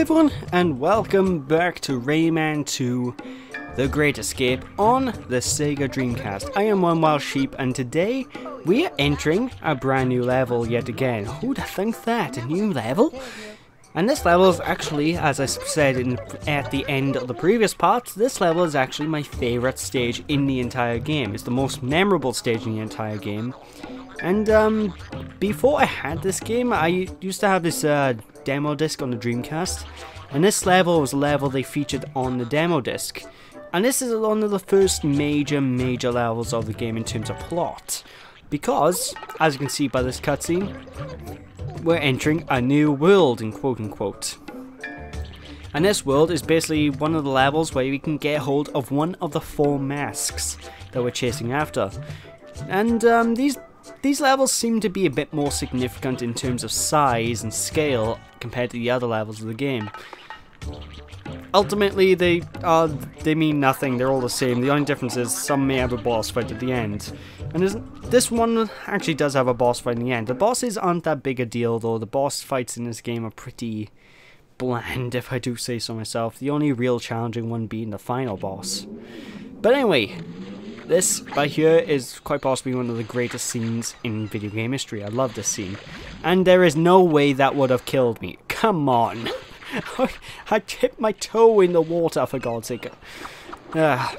everyone, and welcome back to Rayman 2 The Great Escape on the SEGA Dreamcast. I am One Wild Sheep, and today we are entering a brand new level yet again. Who'd think that? A new level? And this level is actually, as I said at the end of the previous part, this level is actually my favourite stage in the entire game. It's the most memorable stage in the entire game. And before I had this game, I used to have this demo disc on the Dreamcast, and this level was a level they featured on the demo disc. And this is one of the first major levels of the game in terms of plot, because, as you can see by this cutscene, we're entering a new world, in quote unquote. And this world is basically one of the levels where we can get hold of one of the 4 masks that we're chasing after. And these levels seem to be a bit more significant in terms of size and scale compared to the other levels of the game. Ultimately, they mean nothing. They're all the same. The only difference is some may have a boss fight at the end. And this one actually does have a boss fight in the end. The bosses aren't that big a deal, though. The boss fights in this game are pretty bland, if I do say so myself. The only real challenging one being the final boss. But anyway, this right here is quite possibly one of the greatest scenes in video game history. I love this scene. And there is no way that would have killed me. Come on. I tipped my toe in the water, for God's sake. But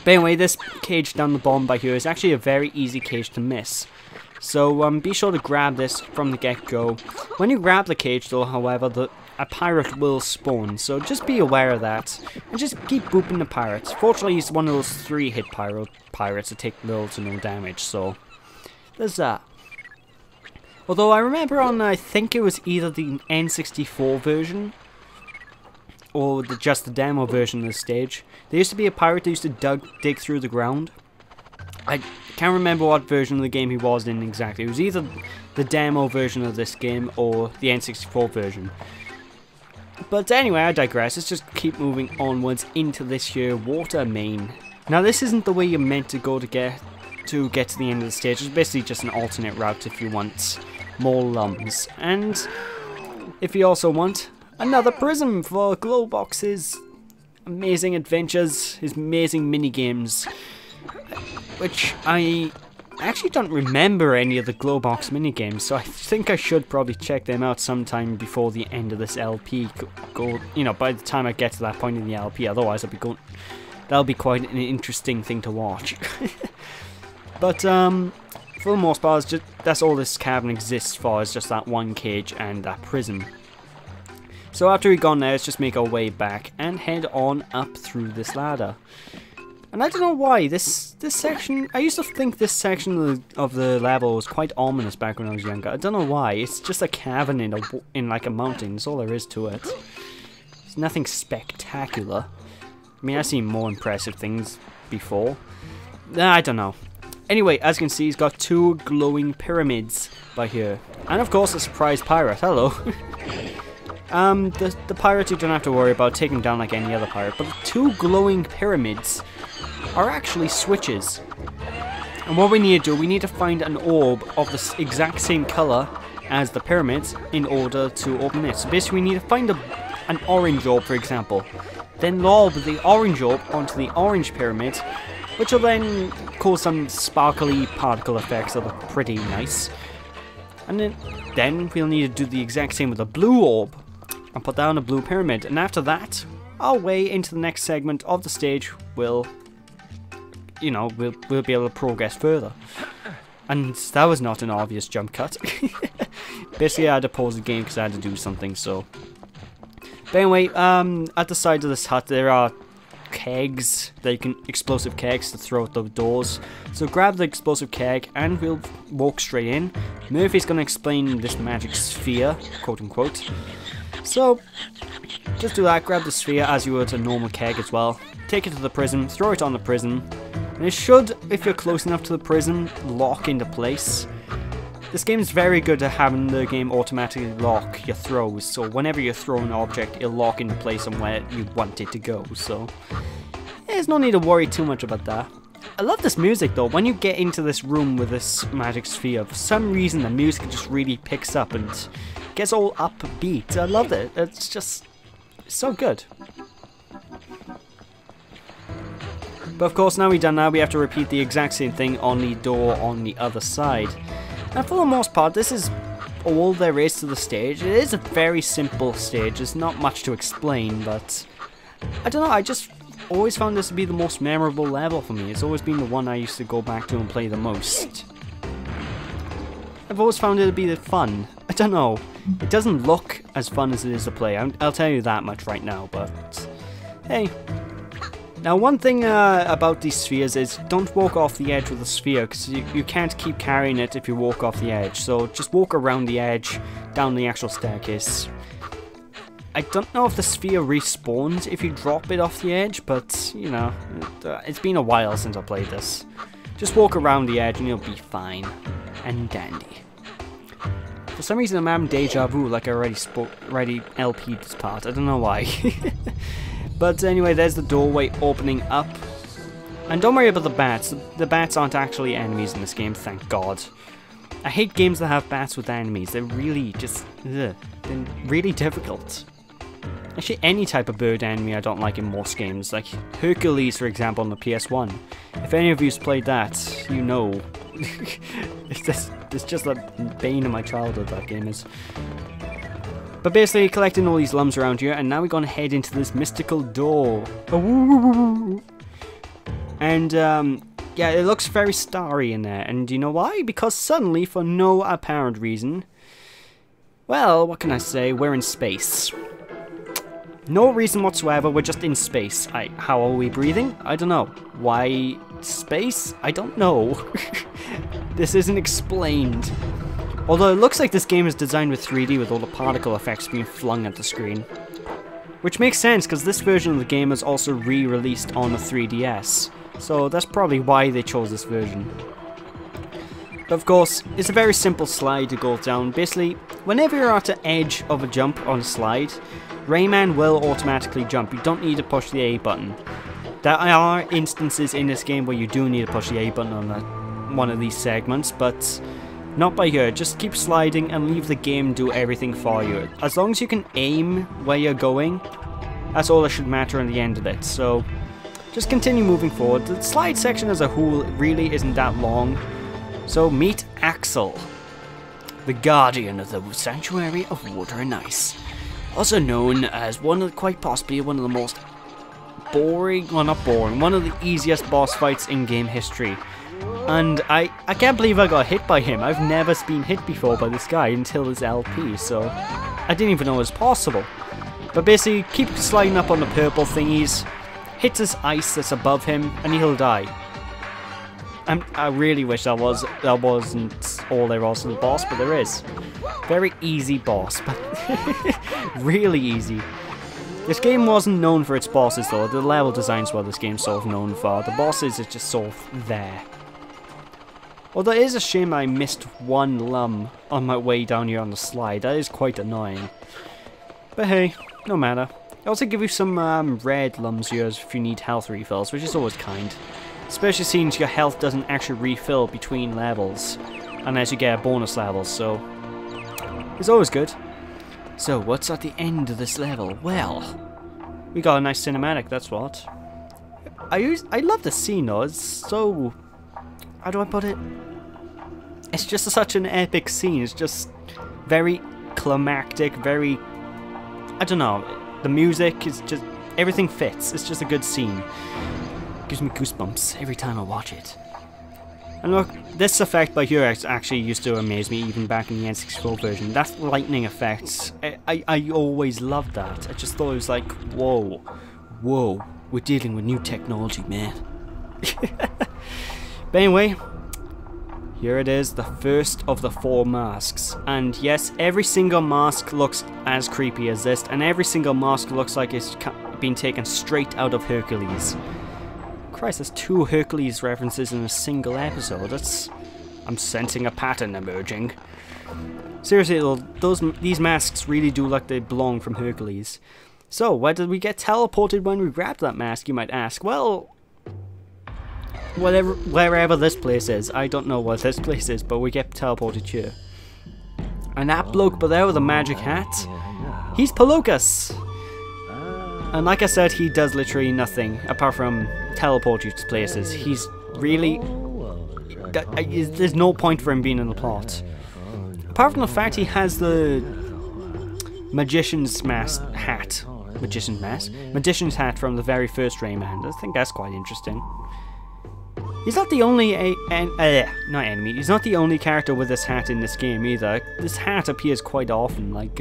anyway, this cage down the bottom by here is actually a very easy cage to miss. So be sure to grab this from the get-go. When you grab the cage though, however, a pirate will spawn, so just be aware of that, and just keep booping the pirates. Fortunately, he's one of those 3-hit pirates that take little to no damage, so there's that. Although I remember on, I think it was either the N64 version, or just the demo version of the stage, there used to be a pirate that used to dig through the ground. I can't remember what version of the game he was in exactly. It was either the demo version of this game or the N64 version. But anyway, I digress. Let's just keep moving onwards into this here water main. Now, this isn't the way you're meant to go to get to the end of the stage. It's basically just an alternate route if you want more lums. And if you also want another prism for Glowbox's amazing adventures, his amazing mini-games, which I actually don't remember any of the Glowbox minigames, so I think I should probably check them out sometime before the end of this LP. You know, by the time I get to that point in the LP, otherwise that'll be quite an interesting thing to watch. But for the most part, that's all this cavern exists for, is just that one cage and that prism. So after we've gone there, let's just make our way back and head on up through this ladder. And I don't know why, this section, I used to think this section of the level was quite ominous back when I was younger. I don't know why, it's just a cavern in like a mountain, that's all there is to it. It's nothing spectacular. I mean, I've seen more impressive things before. I don't know. Anyway, as you can see, he's got 2 glowing pyramids by here. And of course, a surprise pirate, hello. The pirates you don't have to worry about, take him down like any other pirate, but the 2 glowing pyramids are actually switches. And what we need to do, we need to find an orb of the exact same colour as the pyramids in order to open it. So basically we need to find an orange orb, for example. Then lob the orange orb onto the orange pyramid, which will then cause some sparkly particle effects that look pretty nice. And then we'll need to do the exact same with the blue orb and put that on the blue pyramid. And after that, our way into the next segment of the stage will, you know, we'll be able to progress further. And that was not an obvious jump cut. Basically, I had to pause the game because I had to do something, so. But anyway, at the side of this hut, there are kegs that you can, explosive kegs to throw at the doors. So grab the explosive keg and we'll walk straight in. Murphy's going to explain this magic sphere, quote unquote. So just do that, grab the sphere as you would a normal keg as well. Take it to the prism, throw it on the prism, and it should, if you're close enough to the prism, lock into place. This game is very good at having the game automatically lock your throws, so whenever you throw an object, it'll lock into place somewhere you want it to go, so there's no need to worry too much about that. I love this music though. When you get into this room with this magic sphere, for some reason the music just really picks up and gets all upbeat. I love it. It's just so good. But of course, now we're done now, we have to repeat the exact same thing on the door on the other side. And for the most part, this is all there is to the stage. It is a very simple stage. There's not much to explain, but I don't know, I just always found this to be the most memorable level for me. It's always been the one I used to go back to and play the most. I've always found it to be the fun. I don't know. It doesn't look as fun as it is to play. I'll tell you that much right now, but hey. Now one thing about these spheres is don't walk off the edge with a sphere, because you can't keep carrying it if you walk off the edge. So just walk around the edge, down the actual staircase. I don't know if the sphere respawns if you drop it off the edge, but you know, it's been a while since I played this. Just walk around the edge and you'll be fine and dandy. For some reason I'm having deja vu, like I already LP'd this part. I don't know why. But anyway, there's the doorway opening up. And don't worry about the bats. The bats aren't actually enemies in this game, thank God. I hate games that have bats with enemies. They're really just, they're really difficult. Actually, any type of bird enemy I don't like in most games. Like Hercules, for example, on the PS1. If any of you's played that, you know. It's just the bane of my childhood, that game is. But basically, collecting all these lumps around here, and now we're going to head into this mystical door. And, yeah, it looks very starry in there. And you know why? Because suddenly, for no apparent reason, well, what can I say? We're in space. No reason whatsoever, we're just in space. How are we breathing? I don't know. Why space? I don't know. This isn't explained. Although it looks like this game is designed with 3D with all the particle effects being flung at the screen. Which makes sense, because this version of the game is also re-released on the 3DS. So that's probably why they chose this version. But of course, it's a very simple slide to go down. Basically, whenever you're at the edge of a jump on a slide, Rayman will automatically jump. You don't need to push the A button. There are instances in this game where you do need to push the A button on one of these segments, but not by here. Just keep sliding and leave the game do everything for you. As long as you can aim where you're going, that's all that should matter in the end of it. So just continue moving forward. The slide section as a whole really isn't that long. So meet Axel, the guardian of the Sanctuary of Water and Ice. Also known as quite possibly one of the most boring, well not boring, one of the easiest boss fights in game history. And I can't believe I got hit by him. I've never been hit before by this guy until this LP, so I didn't even know it was possible. But basically, keep sliding up on the purple thingies, hit this ice that's above him, and he'll die. I really wish that wasn't all there was to the boss, but there is. Very easy boss, but really easy. This game wasn't known for its bosses though. The level design's what this game's sort of known for. The bosses is just sort of there. Although it is a shame I missed one lum on my way down here on the slide. That is quite annoying. But hey, no matter. I also give you some red lums here if you need health refills, which is always kind. Especially since your health doesn't actually refill between levels, unless you get a bonus level, so it's always good. So what's at the end of this level? Well, we got a nice cinematic, that's what. I love the scene though, it's so, how do I put it? It's just such an epic scene, it's just very climactic, very, I don't know, the music is just, everything fits, it's just a good scene. Gives me goosebumps every time I watch it. And look, this effect by here actually used to amaze me even back in the N64 version. That lightning effect, I always loved that. I just thought it was like, whoa, whoa, we're dealing with new technology, man. But anyway, here it is, the first of the 4 masks. And yes, every single mask looks as creepy as this, and every single mask looks like it's been taken straight out of Hercules. Christ, there's 2 Hercules references in a single episode. I'm sensing a pattern emerging. Seriously though, these masks really do look like they belong from Hercules. So, where did we get teleported when we grabbed that mask, you might ask? Well, wherever this place is. I don't know what this place is, but we get teleported here. And that bloke but there with a magic hat, he's Locust. And like I said, he does literally nothing apart from teleport you to places. He's really... There's no point for him being in the plot. Apart from the fact he has the magician's hat. Magician's hat from the very first Rayman. I think that's quite interesting. He's not the only not enemy. He's not the only character with this hat in this game either. This hat appears quite often, like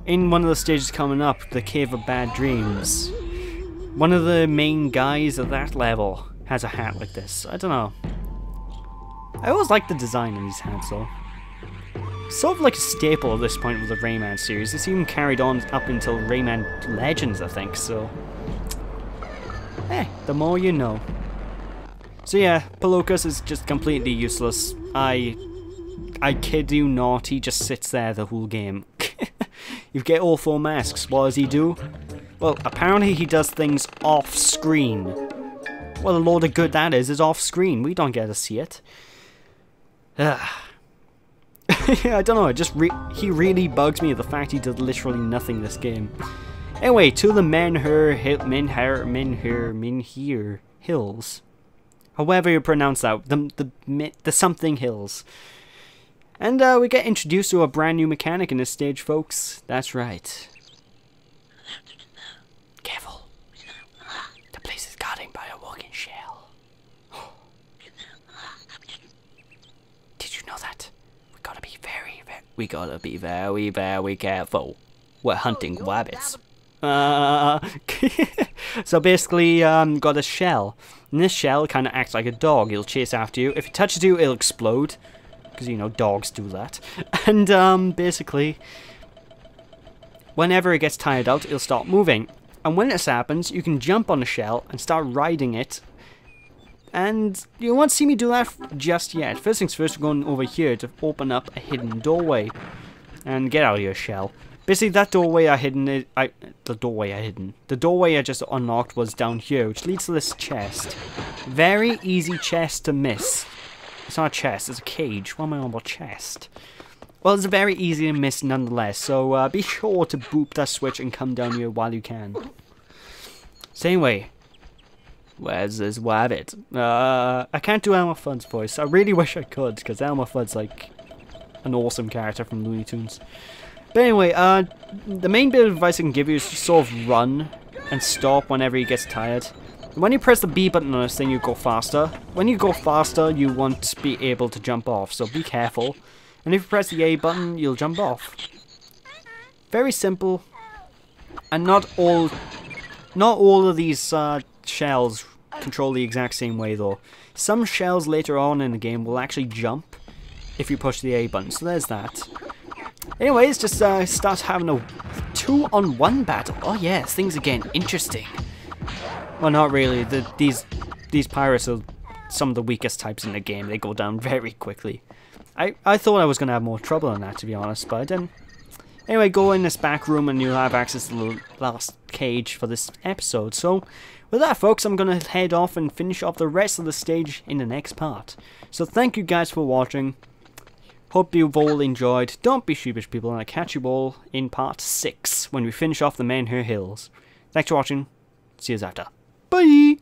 in one of the stages coming up, the Cave of Bad Dreams. One of the main guys of that level has a hat like this. I don't know. I always like the design of these hats though. Sort of like a staple at this point with the Rayman series. It's even carried on up until Rayman Legends, I think, so... the more you know. So yeah, Locust is just completely useless. I kid you not, he just sits there the whole game. You get all 4 masks, what does he do? Well, apparently he does things off-screen. Well, a load of good that is off-screen. We don't get to see it. I don't know, he really bugs me, the fact he does literally nothing this game. Anyway, to the Menhir Hills. However you pronounce that, the something hills. And we get introduced to a brand new mechanic in this stage, folks. That's right. Careful. The place is guarded by a walking shell. Did you know that? We gotta be very careful. We're hunting rabbits. So basically, got a shell. And this shell kind of acts like a dog. It'll chase after you. If it touches you, it'll explode. Because, you know, dogs do that. And, basically, whenever it gets tired out, it'll start moving. And when this happens, you can jump on the shell and start riding it. And you won't see me do that just yet. First things first, we're going over here to open up a hidden doorway. And get out of your shell. Basically, that doorway the doorway I just unlocked was down here, which leads to this chest. Very easy chest to miss. It's not a chest, it's a cage. What am I on about chest? Well, it's very easy to miss nonetheless, so be sure to boop that switch and come down here while you can. So anyway, where's this rabbit? I can't do Elmer Fudd's voice. I really wish I could, because Elmer Fudd's like an awesome character from Looney Tunes. But anyway, the main bit of advice I can give you is just sort of run and stop whenever he gets tired. When you press the B button on this thing, you go faster. When you go faster, you won't be able to jump off, so be careful. And if you press the A button, you'll jump off. Very simple. And not all of these shells control the exact same way, though. Some shells later on in the game will actually jump if you push the A button, so there's that. Anyways, just start having a 2-on-1 battle. Oh yes, things are getting interesting. Well, not really. These pirates are some of the weakest types in the game. They go down very quickly. I thought I was going to have more trouble than that, to be honest, but I didn't. Anyway, go in this back room and you'll have access to the last cage for this episode. So, with that, folks, I'm going to head off and finish off the rest of the stage in the next part. So, thank you guys for watching. Hope you've all enjoyed. Don't be sheepish, people, and I'll catch you all in part 6 when we finish off the Menhir Hills. Thanks for watching. See you after. Bye!